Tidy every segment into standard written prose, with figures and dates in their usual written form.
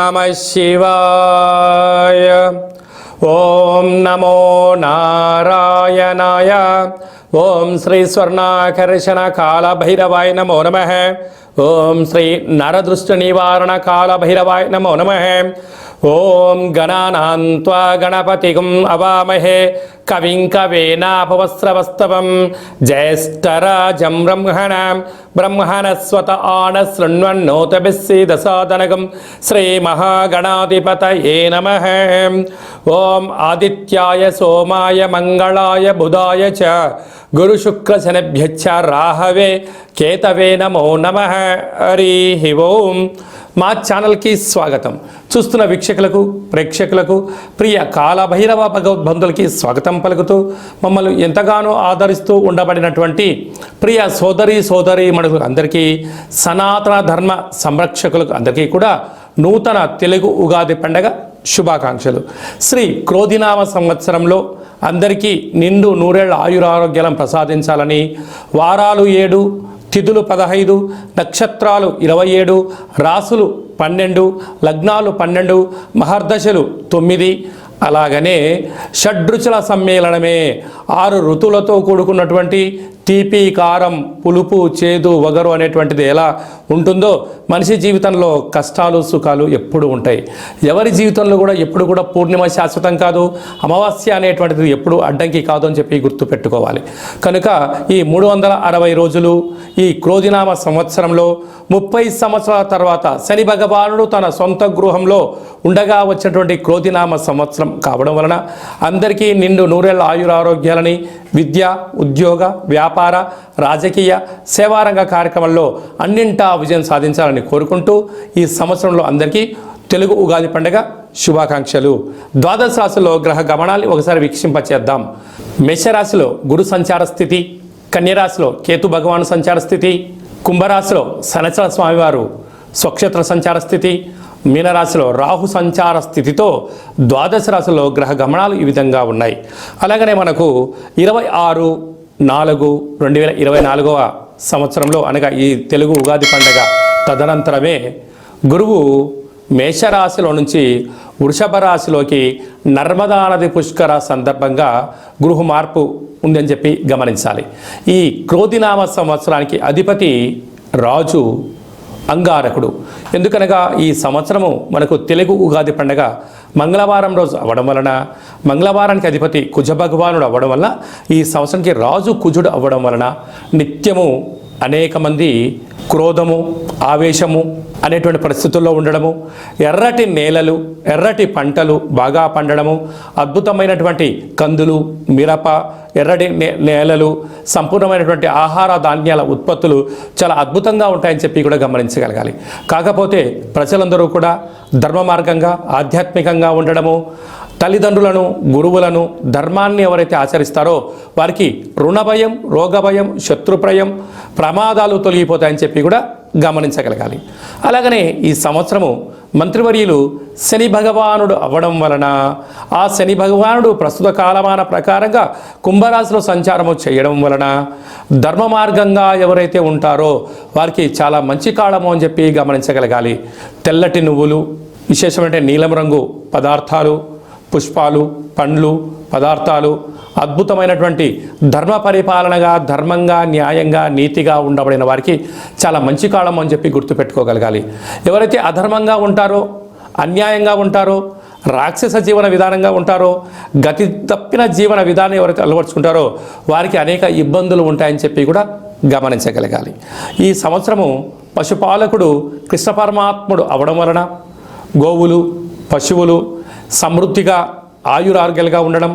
नमः शिवाय। ओम नमो नारायणाय। ओम श्री स्वर्णाकर्षण काल भैरवाय नमो नमः। ओम श्री नरदृष्ट निवारण काल भैरवाय नमो नमः। ओम गणानां त्वा गणपतिगुं अवामहे कविं कवीनापवस्त्रवस्तवं ज्येष्ठराजं ब्रह्मणस्पत आनशृण्वन्नोतभिस्सीदसादनगं श्रीमहागणाधिपतये नमः। ओम आदित्याय सोमाय मंगलाय बुधाय च गुरुशुक्रशनिभ्यश्च राहवे केतवे नमो नमः। हरि ओम। మా ఛానల్కి స్వాగతం. చూస్తున్న వీక్షకులకు ప్రేక్షకులకు ప్రియ కాలభైరవ భగవద్బంధులకి స్వాగతం పలుకుతూ మమ్మల్ని ఎంతగానో ఆదరిస్తూ ఉండబడినటువంటి ప్రియ సోదరి మనులకు అందరికీ సనాతన ధర్మ సంరక్షకులకు అందరికీ కూడా నూతన తెలుగు ఉగాది పండగ శుభాకాంక్షలు. శ్రీ క్రోధినామ సంవత్సరంలో అందరికీ నిండు నూరేళ్ల ఆయురారోగ్యాలను ప్రసాదించాలని, వారాలు 7, తిథులు 15, నక్షత్రాలు 27, రాసులు 12, లగ్నాలు 12, మహర్దశలు 9, అలాగనే షడ్రుచుల సమ్మేళనమే 6 ఋతువులతో కూడుకున్నటువంటి తీపి, కారం, పులుపు, చేదు, వగరు అనేటువంటిది ఎలా ఉంటుందో మనిషి జీవితంలో కష్టాలు సుఖాలు ఎప్పుడు ఉంటాయి. ఎవరి జీవితంలో కూడా ఎప్పుడు కూడా పూర్ణిమ శాశ్వతం కాదు, అమావాస్య అనేటువంటిది ఎప్పుడు అడ్డంకి కాదు అని చెప్పి గుర్తుపెట్టుకోవాలి. కనుక ఈ 360 రోజులు ఈ క్రోధినామ సంవత్సరంలో 30 సంవత్సరాల తర్వాత శని భగవానుడు తన సొంత గృహంలో ఉండగా వచ్చినటువంటి క్రోధినామ సంవత్సరం కావడం వలన అందరికీ నిండు నూరేళ్ల ఆయురారోగ్యాలని, విద్య, ఉద్యోగ, వ్యాపార, రాజకీయ, సేవారంగ కార్యక్రమాల్లో అన్నింటా విజయం సాధించాలని కోరుకుంటూ ఈ సంవత్సరంలో అందరికీ తెలుగు ఉగాది పండుగ శుభాకాంక్షలు. ద్వాదశ రాశిలో గ్రహ గమనాన్ని ఒకసారి వీక్షింపచేద్దాం. మేషరాశిలో గురు సంచార స్థితి, కన్యరాశిలో కేతు భగవాను సంచార స్థితి, కుంభరాశిలో శనిచర స్వామివారు స్వక్షేత్ర సంచార స్థితి, మీనరాశిలో రాహు సంచార స్థితితో ద్వాదశ రాశిలో గ్రహ గమనాలు ఈ విధంగా ఉన్నాయి. అలాగనే మనకు 26/4/2024 సంవత్సరంలో అనగా ఈ తెలుగు ఉగాది పండుగ తదనంతరమే గురువు మేషరాశిలో నుంచి వృషభ రాశిలోకి నర్మదా నది పుష్కర సందర్భంగా గృహ మార్పు ఉందని చెప్పి గమనించాలి. ఈ క్రోధినామ సంవత్సరానికి అధిపతి రాజు అంగారకుడు. ఎందుకనగా ఈ సంవత్సరము మనకు తెలుగు ఉగాది పండుగ మంగళవారం రోజు అవ్వడం వలన, మంగళవారానికి అధిపతి కుజ భగవానుడు అవ్వడం వలన, ఈ సంవత్సరానికి రాజు కుజుడు అవ్వడం వలన నిత్యము అనేక మంది క్రోధము, ఆవేశము అనేటువంటి పరిస్థితుల్లో ఉండడము, ఎర్రటి నేలలు, ఎర్రటి పంటలు బాగా పండడము, అద్భుతమైనటువంటి కందులు, మిరప, ఎర్రటి నేలలు, సంపూర్ణమైనటువంటి ఆహార ధాన్యాల ఉత్పత్తులు చాలా అద్భుతంగా ఉంటాయని చెప్పి కూడా గమనించగలగాలి. కాకపోతే ప్రజలందరూ కూడా ధర్మ మార్గంగా, ఆధ్యాత్మికంగా ఉండడము, తల్లిదండ్రులను, గురువులను, ధర్మాన్ని ఎవరైతే ఆచరిస్తారో వారికి రుణభయం, రోగభయం, శత్రుప్రయం, ప్రమాదాలు తొలగిపోతాయని చెప్పి కూడా గమనించగలగాలి. అలాగనే ఈ సంవత్సరము మంత్రివర్యులు శని భగవానుడు అవ్వడం వలన, ఆ శని భగవానుడు ప్రస్తుత కాలమాన ప్రకారంగా కుంభరాశిలో సంచారము చేయడం వలన ధర్మ మార్గంగా ఎవరైతే ఉంటారో వారికి చాలా మంచి కాలము అని చెప్పి గమనించగలగాలి. తెల్లటి నువ్వులు, విశేషమైన నీలం రంగు పదార్థాలు, పుష్పాలు, పండ్లు, పదార్థాలు, అద్భుతమైనటువంటి ధర్మ పరిపాలనగా, ధర్మంగా, న్యాయంగా, నీతిగా ఉండబడిన వారికి చాలా మంచి కాలం అని చెప్పి గుర్తుపెట్టుకోగలగాలి. ఎవరైతే అధర్మంగా ఉంటారో, అన్యాయంగా ఉంటారో, రాక్షస జీవన విధానంగా ఉంటారో, గతి తప్పిన జీవన విధానం ఎవరైతే అలవర్చుకుంటారో వారికి అనేక ఇబ్బందులు ఉంటాయని చెప్పి కూడా గమనించగలగాలి. ఈ సంవత్సరము పశుపాలకుడు కృష్ణ పరమాత్ముడు అవడం వలన గోవులు, పశువులు సమృద్ధిగా ఆయురారోగ్యాలుగా ఉండడం,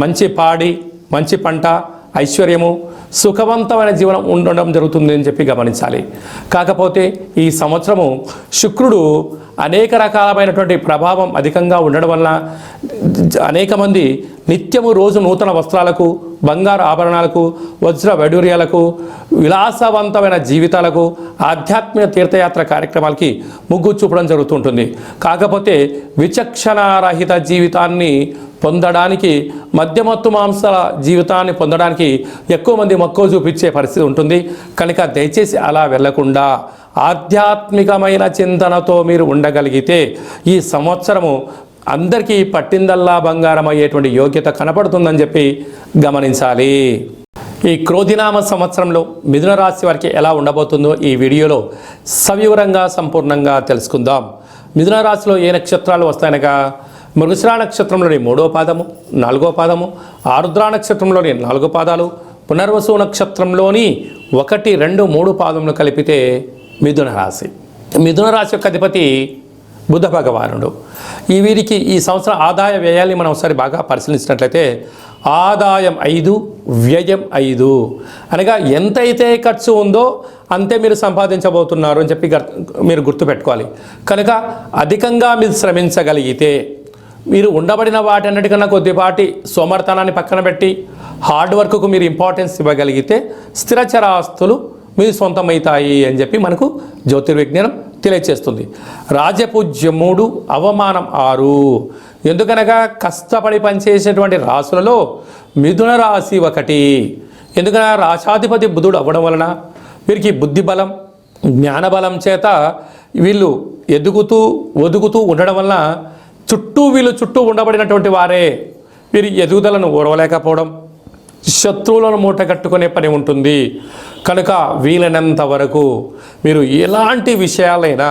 మంచి పాడి, మంచి పంట, ఐశ్వర్యము, సుఖవంతమైన జీవనం ఉండడం జరుగుతుంది అని చెప్పి గమనించాలి. కాకపోతే ఈ సంవత్సరము శుక్రుడు అనేక రకాలమైనటువంటి ప్రభావం అధికంగా ఉండడం వలన అనేక మంది నిత్యము రోజు నూతన వస్త్రాలకు, బంగారు ఆభరణాలకు, వజ్ర వైడూర్యాలకు, విలాసవంతమైన జీవితాలకు, ఆధ్యాత్మిక తీర్థయాత్ర కార్యక్రమాలకి మొగ్గు చూపడం జరుగుతుంటుంది. కాకపోతే విచక్షణారహిత జీవితాన్ని పొందడానికి, మద్యమత్తు మాంసాల జీవితాన్ని పొందడానికి ఎక్కువ మంది మక్కువ చూపించే పరిస్థితి ఉంటుంది. కనుక దయచేసి అలా వెళ్లకుండా ఆధ్యాత్మికమైన చింతనతో మీరు ఉండగలిగితే ఈ సంవత్సరము అందరికీ పట్టిందల్లా బంగారం అయ్యేటువంటి యోగ్యత కనపడుతుందని చెప్పి గమనించాలి. ఈ క్రోధినామ సంవత్సరంలో మిథున రాశి వారికి ఎలా ఉండబోతుందో ఈ వీడియోలో సవివరంగా సంపూర్ణంగా తెలుసుకుందాం. మిథున రాశిలో ఏ నక్షత్రాలు వస్తాయనగా మృగశిర నక్షత్రంలోని 3వ పాదము, 4వ పాదము, ఆరుద్ర నక్షత్రంలోని 4 పాదాలు, పునర్వసు నక్షత్రంలోని 1, 2, 3 పాదములు కలిపితే మిథున రాశి. మిథున రాశి యొక్క అధిపతి బుధ భగవానుడు. వీరికి ఈ సంవత్సరం ఆదాయ వ్యయాల్ని మనం ఒకసారి బాగా పరిశీలించినట్లయితే ఆదాయం 5, వ్యయం 5 అనగా ఎంతైతే ఖర్చు ఉందో అంతే మీరు సంపాదించబోతున్నారు అని చెప్పి మీరు గుర్తుపెట్టుకోవాలి. కనుక అధికంగా మీరు శ్రమించగలిగితే మీరు ఉండబడిన వాటన్నిటికన్నా కొద్దిపాటి సోమర్థనాన్ని పక్కన పెట్టి హార్డ్ వర్క్కు మీరు ఇంపార్టెన్స్ ఇవ్వగలిగితే స్థిరచరాస్తులు మీ సొంతమవుతాయి అని చెప్పి మనకు జ్యోతిర్విజ్ఞానం తెలియచేస్తుంది. రాజపూజ్యం 3, అవమానం 6. ఎందుకనగా కష్టపడి పనిచేసేటువంటి రాశులలో మిథున రాశి ఒకటి. ఎందుకనగా రాశాధిపతి బుధుడు అవ్వడం వలన వీరికి బుద్ధి బలం, జ్ఞానబలం చేత వీళ్ళు ఒదుగుతూ ఉండడం వలన వీళ్ళు చుట్టూ ఉండబడినటువంటి వారే వీరి ఎదుగుదలను ఓర్వలేకపోవడం, శత్రువులను మూట కట్టుకునే పని ఉంటుంది. కనుక వీలైనంత వరకు మీరు ఎలాంటి విషయాలైనా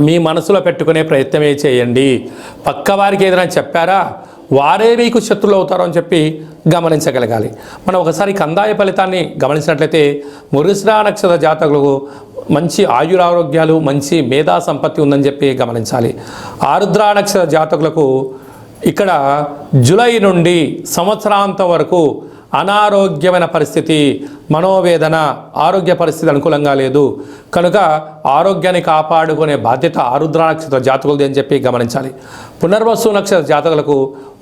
మీ మనసులో పెట్టుకునే ప్రయత్నమే చేయండి. పక్కవారికి ఏదైనా చెప్పారా వారే మీకు శత్రువులు అవుతారు అని చెప్పి గమనించగలగాలి. మనం ఒకసారి కందాయ ఫలితాన్ని గమనించినట్లయితే మృగశిర నక్షత్ర జాతకులకు మంచి ఆయురారోగ్యాలు, మంచి మేధా సంపత్తి ఉందని చెప్పి గమనించాలి. ఆరుద్ర నక్షత్ర జాతకులకు ఇక్కడ జూలై నుండి సంవత్సరాంతం వరకు అనారోగ్యమైన పరిస్థితి, మనోవేదన, ఆరోగ్య పరిస్థితి అనుకూలంగా లేదు. కనుక ఆరోగ్యాన్ని కాపాడుకునే బాధ్యత ఆరుద్ర నక్షత్ర జాతకులది అని చెప్పి గమనించాలి. పునర్వసు నక్షత్ర జాతకులకు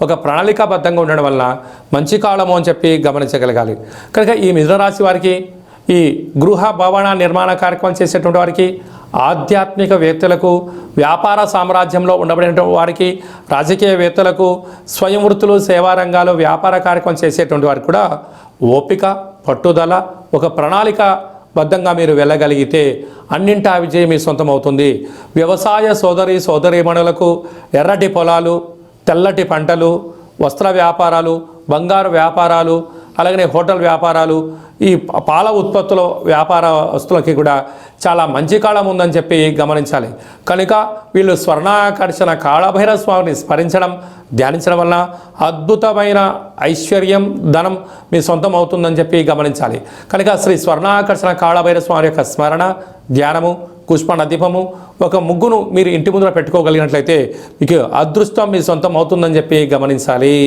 ఒక ప్రణాళికాబద్ధంగా ఉండడం వలన మంచి కాలము అని చెప్పి గమనించగలగాలి. కనుక ఈ మిథున రాశి వారికి ఈ గృహ భవన నిర్మాణ కార్యక్రమం చేసేటువంటి వారికి, ఆధ్యాత్మికవేత్తలకు, వ్యాపార సామ్రాజ్యంలో ఉండబడినటువంటి వారికి, రాజకీయవేత్తలకు, స్వయం వృత్తులు, సేవా రంగాలు, వ్యాపార కార్యక్రమం చేసేటువంటి వారికి కూడా ఓపిక, పట్టుదల, ఒక ప్రణాళిక బద్ధంగా మీరు వెళ్ళగలిగితే అన్నింటా విజయం మీ సొంతం అవుతుంది. వ్యవసాయ సోదరీమణులకు ఎర్రటి పొలాలు, తెల్లటి పంటలు, వస్త్ర వ్యాపారాలు, బంగారు వ్యాపారాలు, అలాగనే హోటల్ వ్యాపారాలు, ఈ పాల ఉత్పత్తుల వ్యాపారస్తులకి కూడా చాలా మంచి కాలం ఉందని చెప్పి గమనించాలి. కనుక వీళ్ళు స్వర్ణాకర్షణ కాళభైరవ స్వామిని స్మరించడం, ధ్యానించడం వలన అద్భుతమైన ఐశ్వర్యం, ధనం మీ సొంతం అవుతుందని చెప్పి గమనించాలి. కనుక శ్రీ స్వర్ణాకర్షణ కాళభైరవ స్వామి యొక్క స్మరణ, ధ్యానము, పుష్ప దీపము, ఒక ముగ్గును మీరు ఇంటి ముందర పెట్టుకోగలిగినట్లయితే మీకు అదృష్టం మీ సొంతం అవుతుందని చెప్పి గమనించాలి.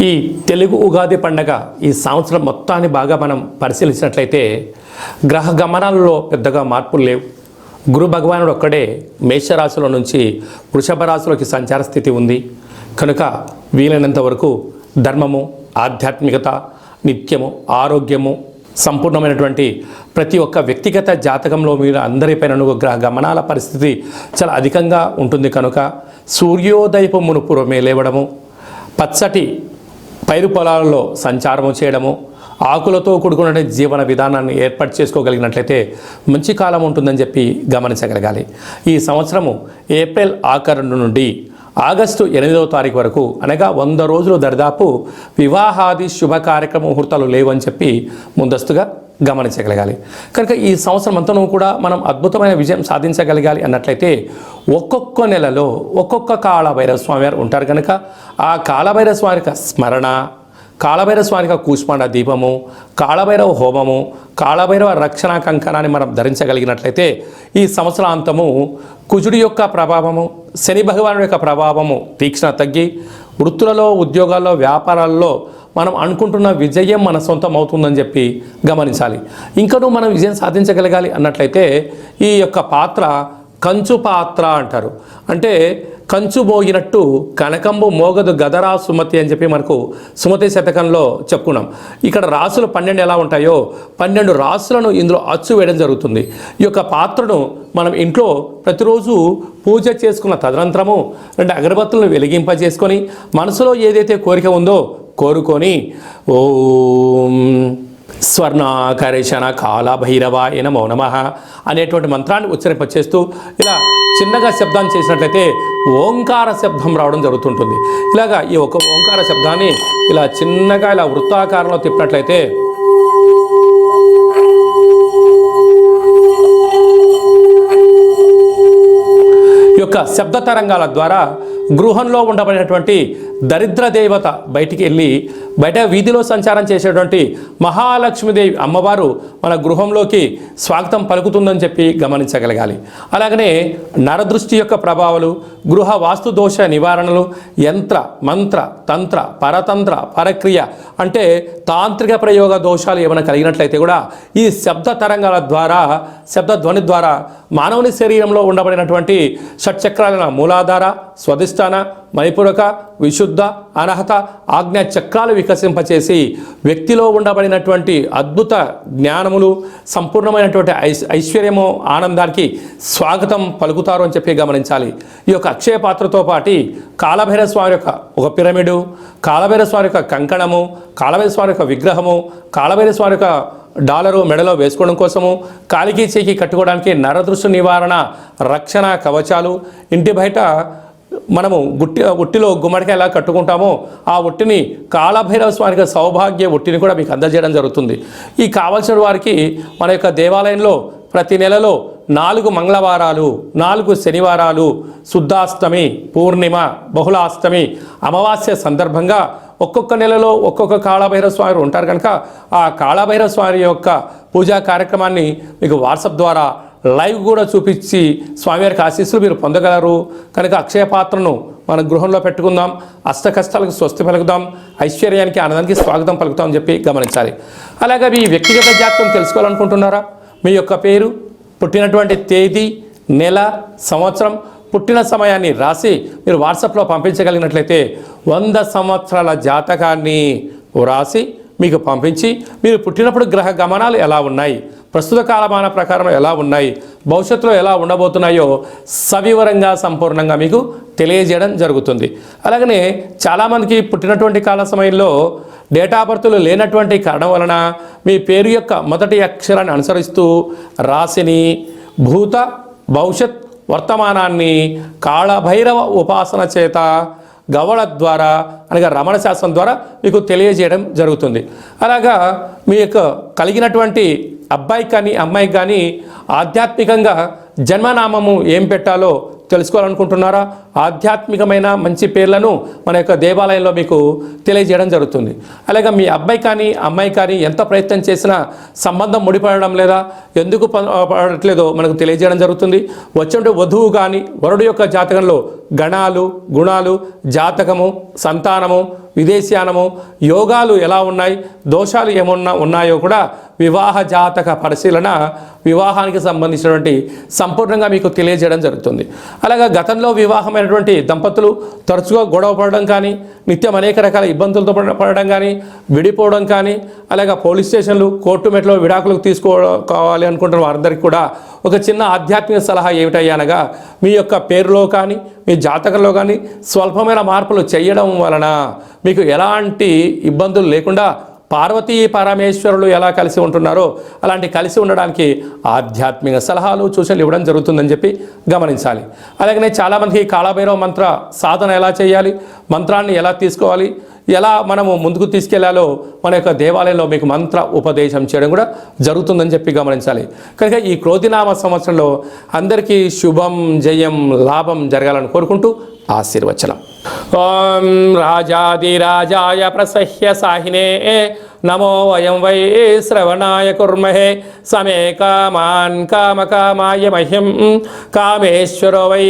ఈ తెలుగు ఉగాది పండగ ఈ సంవత్సరం మొత్తాన్ని బాగా మనం పరిశీలించినట్లయితే గ్రహ గమనాలలో పెద్దగా మార్పులు లేవు. గురు భగవానుడు ఒక్కడే మేషరాశిలో నుంచి వృషభ రాశిలోకి సంచార స్థితి ఉంది. కనుక వీలైనంత వరకు ధర్మము, ఆధ్యాత్మికత, నిత్యము, ఆరోగ్యము, సంపూర్ణమైనటువంటి ప్రతి ఒక్క వ్యక్తిగత జాతకంలో మీరు అందరిపైన గ్రహ గమనాల పరిస్థితి చాలా అధికంగా ఉంటుంది. కనుక సూర్యోదయపు మునుపురమే లేవడము, పచ్చటి పైరు పొలాలలో సంచారము చేయడము, ఆకులతో కూడుకున్న జీవన విధానాన్ని ఏర్పాటు చేసుకోగలిగినట్లయితే మంచి కాలం ఉంటుందని చెప్పి గమనించగలగాలి. ఈ సంవత్సరము ఏప్రిల్ ఆఖరు నుండి ఆగస్టు 8వ తారీఖు వరకు అనగా 100 రోజులు దరిదాపు వివాహాది శుభ కార్యక్రమ ముహూర్తాలు లేవని చెప్పి ముందస్తుగా గమనించగలగాలి. కనుక ఈ సంవత్సరం అంతా కూడా మనం అద్భుతమైన విజయం సాధించగలగాలి అన్నట్లయితే ఒక్కొక్క నెలలో ఒక్కొక్క కాళభైరవ స్వామి వారు ఉంటారు. కనుక ఆ కాళభైరవ స్వామి యొక్క స్మరణ, కాళభైరవ స్వామి యొక్క కూష్మాండ దీపము, కాళభైరవ హోమము, కాళభైరవ రక్షణ కంకణాన్ని మనం ధరించగలిగినట్లయితే ఈ సంవత్సరాంతము కుజుడి యొక్క ప్రభావము, శని భగవానుడి యొక్క ప్రభావము తీక్షణ తగ్గి వృత్తులలో, ఉద్యోగాల్లో, వ్యాపారాల్లో మనం అనుకుంటున్న విజయం మన సొంతం అవుతుందని చెప్పి గమనించాలి. ఇంకనూ మనం విజయం సాధించగలగాలి అన్నట్లయితే ఈ యొక్క పాత్ర కంచు పాత్ర అంటారు. అంటే కంచు మోగినట్టు కనకంబు మోగదు గదరా సుమతి అని చెప్పి మనకు సుమతి శతకంలో చెప్పుకున్నాం. ఇక్కడ రాసులు 12 ఎలా ఉంటాయో 12 రాసులను ఇందులో అచ్చు వేయడం జరుగుతుంది. ఈ యొక్క పాత్రను మనం ఇంట్లో ప్రతిరోజు పూజ చేసుకున్న తదనంతరము 2 అగరబత్తులను వెలిగింపజేసుకొని మనసులో ఏదైతే కోరిక ఉందో కోరుకొని ఓం స్వర్ణాకర్షణ కాళభైరవాయ నమో నమః అనేటువంటి మంత్రాన్ని ఉచ్చరింపచేస్తూ ఇలా చిన్నగా శబ్దాన్ని చేసినట్లయితే ఓంకార శబ్దం రావడం జరుగుతుంటుంది. ఇలాగా ఈ ఒక ఓంకార శబ్దాన్ని ఇలా చిన్నగా ఇలా వృత్తాకారంలో తిప్పినట్లయితే ఈ యొక్క శబ్ద తరంగాల ద్వారా గృహంలో ఉండబడినటువంటి దరిద్ర దేవత బయటికి వెళ్ళి బయట వీధిలో సంచారం చేసేటువంటి మహాలక్ష్మీదేవి అమ్మవారు మన గృహంలోకి స్వాగతం పలుకుతుందని చెప్పి గమనించగలగాలి. అలాగనే నరదృష్టి యొక్క ప్రభావాలు, గృహ వాస్తు దోష నివారణలు, యంత్ర మంత్ర తంత్ర పరతంత్ర పరక్రియ అంటే తాంత్రిక ప్రయోగ దోషాలు ఏమైనా కలిగినట్లయితే కూడా ఈ శబ్ద తరంగాల ద్వారా, శబ్ద ధ్వని ద్వారా మానవుని శరీరంలో ఉండబడినటువంటి షట్చక్రాల మూలాధార, స్వధిష్టాన, మణిపూరక, విశుద్ధ, అనహత, ఆజ్ఞా చక్రాలు వికసింపచేసి వ్యక్తిలో ఉండబడినటువంటి అద్భుత జ్ఞానములు, సంపూర్ణమైనటువంటి ఐశ్వర్యము, ఆనందానికి స్వాగతం పలుకుతారు అని చెప్పి గమనించాలి. ఈ యొక్క అక్షయ పాత్రతో పాటు కాళభైరవ స్వామి యొక్క ఒక పిరమిడు, కాళభైరవ స్వామి యొక్క కంకణము, కాళభైరవ స్వామి యొక్క విగ్రహము, కాళభైరవ స్వామి యొక్క డాలరు మెడలో వేసుకోవడం కోసము, కాలికి చేకి కట్టుకోవడానికి నరదృష్టి నివారణ రక్షణ కవచాలు, ఇంటి బయట మనము ఉట్టిలో గుమ్మడికాయ ఎలా కట్టుకుంటామో ఆ ఉట్టిని కాళభైరవ స్వామికి సౌభాగ్య ఉట్టిని కూడా మీకు అందజేయడం జరుగుతుంది. ఈ కావలసిన వారికి మన యొక్క దేవాలయంలో ప్రతి నెలలో 4 మంగళవారాలు, 4 శనివారాలు, శుద్ధాష్టమి, పూర్ణిమ, బహుళాష్టమి, అమావాస్య సందర్భంగా ఒక్కొక్క నెలలో ఒక్కొక్క కాళభైరవ స్వామి ఉంటారు కనుక ఆ కాళభైరవ స్వామి యొక్క పూజా కార్యక్రమాన్ని మీకు వాట్సాప్ ద్వారా లైవ్ కూడా చూపించి స్వామివారికి ఆశీస్సులు మీరు పొందగలరు. కనుక అక్షయ పాత్రను మన గృహంలో పెట్టుకుందాం, అష్ట కష్టాలకు స్వస్తి పలుకుదాం, ఐశ్వర్యానికి ఆనందానికి స్వాగతం పలుకుతాం అని చెప్పి గమనించాలి. అలాగే మీ వ్యక్తిగత జాతకం తెలుసుకోవాలనుకుంటున్నారా? మీ యొక్క పేరు, పుట్టినటువంటి తేదీ, నెల, సంవత్సరం, పుట్టిన సమయాన్ని రాసి మీరు వాట్సాప్లో పంపించగలిగినట్లయితే 100 సంవత్సరాల జాతకాన్ని వ్రాసి మీకు పంపించి మీరు పుట్టినప్పుడు గ్రహ గమనాలు ఎలా ఉన్నాయి, ప్రస్తుత కాలమాన ప్రకారం ఎలా ఉన్నాయి, భవిష్యత్తులో ఎలా ఉండబోతున్నాయో సవివరంగా సంపూర్ణంగా మీకు తెలియజేయడం జరుగుతుంది. అలాగనే చాలామందికి పుట్టినటువంటి కాల సమయంలో డేటా బర్త్లు లేనటువంటి కారణం వలన మీ పేరు యొక్క మొదటి అక్షరాన్ని అనుసరిస్తూ రాశిని, భూత భవిష్యత్ వర్తమానాన్ని కాళభైరవ ఉపాసన చేత గవళ ద్వారా అనగా రమణ శాస్త్రం ద్వారా మీకు తెలియజేయడం జరుగుతుంది. అలాగా మీ యొక్క కలిగినటువంటి అబ్బాయికి కానీ అమ్మాయికి కానీ ఆధ్యాత్మికంగా జన్మనామము ఏం పెట్టాలో తెలుసుకోవాలనుకుంటున్నారా? ఆధ్యాత్మికమైన మంచి పేర్లను మన యొక్క దేవాలయంలో మీకు తెలియజేయడం జరుగుతుంది. అలాగే మీ అబ్బాయి కానీ అమ్మాయి కానీ ఎంత ప్రయత్నం చేసినా సంబంధం ముడిపడడం లేదా, ఎందుకు పడట్లేదో మనకు తెలియజేయడం జరుగుతుంది. వచ్చే వధువు కానీ వరుడు యొక్క జాతకంలో గణాలు, గుణాలు, జాతకము, సంతానము, విదేశీయానము, యోగాలు ఎలా ఉన్నాయి, దోషాలు ఏమన్నా ఉన్నాయో కూడా వివాహ జాతక పరిశీలన, వివాహానికి సంబంధించినటువంటి సంపూర్ణంగా మీకు తెలియజేయడం జరుగుతుంది. అలాగే గతంలో వివాహమైనటువంటి దంపతులు తరచుగా గొడవ పడడం కానీ, నిత్యం అనేక రకాల ఇబ్బందులతో పడడం కానీ, విడిపోవడం కానీ, అలాగే పోలీస్ స్టేషన్లు, కోర్టు మెట్లో విడాకులకు తీసుకోవాలి అనుకుంటున్న వారందరికీ కూడా ఒక చిన్న ఆధ్యాత్మిక సలహా ఏమిటయ్యనగా మీ యొక్క పేరులో కానీ మీ జాతకంలో కానీ స్వల్పమైన మార్పులు చేయడం వలన మీకు ఎలాంటి ఇబ్బందులు లేకుండా పార్వతీ పరమేశ్వరులు ఎలా కలిసి ఉంటున్నారో అలాంటి కలిసి ఉండడానికి ఆధ్యాత్మిక సలహాలు సూచనలు ఇవ్వడం జరుగుతుందని చెప్పి గమనించాలి. అలాగనే చాలామందికి కాళభైరవ మంత్ర సాధన ఎలా చేయాలి, మంత్రాన్ని ఎలా తీసుకోవాలి, ఎలా మనము ముందుకు తీసుకెళ్లాలో మన యొక్క దేవాలయంలో మీకు మంత్ర ఉపదేశం చేయడం కూడా జరుగుతుందని చెప్పి గమనించాలి. కనుక ఈ క్రోధినామ సంవత్సరంలో అందరికీ శుభం, జయం, లాభం జరగాలని కోరుకుంటూ ఆశీర్వచనం. ఓం రాజాదిరాజాయ ప్రసహ్య సాహినే నమో వయం వై శ్రవణాయ కుర్మహే సమే కామాన్ కామకామాయ మహ్యం కామేశ్వరో వై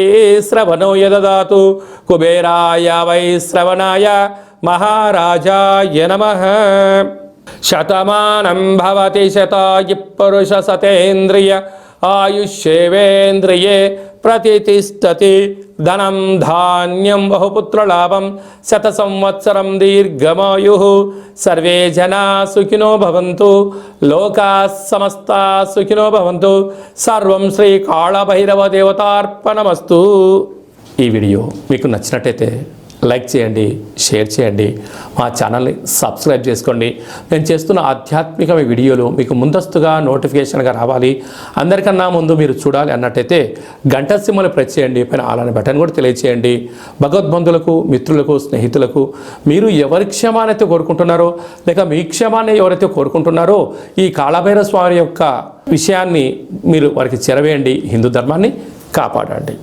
శ్రవణో యదదాతు కుబేరాయ వై శ్రవణాయ మహారాజాయ నమః. శతమానం భవతి శతాయు పురుష సతేంద్రియ ఆయుష్యేవేంద్రియే ప్రతిష్టతి ధనం ధాన్యం బహుపుత్రలాభం శత సంవత్సరం దీర్ఘమాయు. సర్వే జనా సుఖినో భవంతు, లోకా సమస్తా సుఖినో భవంతు. సర్వం శ్రీ కాళభైరవ దేవతార్పణమస్తు. ఈ వీడియో మీకు నచ్చినట్టయితే లైక్ చేయండి, షేర్ చేయండి, మా ఛానల్ని సబ్స్క్రైబ్ చేసుకోండి. నేను చేస్తున్న ఆధ్యాత్మిక వీడియోలు మీకు ముందస్తుగా నోటిఫికేషన్గా రావాలి, అందరికన్నా ముందు మీరు చూడాలి అన్నట్టయితే గంట సింబల్ ప్రెస్ చేయండి, పైన ఆల్ అనే బటన్ కూడా తెలియచేయండి. భగవద్బంధులకు, మిత్రులకు, స్నేహితులకు మీరు ఎవరి క్షేమానైతే కోరుకుంటున్నారో లేక మీ క్షేమాన్ని ఎవరైతే కోరుకుంటున్నారో ఈ కాళభైరవ స్వామి యొక్క విషయాన్ని మీరు వారికి చేరవేయండి. హిందూ ధర్మాన్ని కాపాడండి.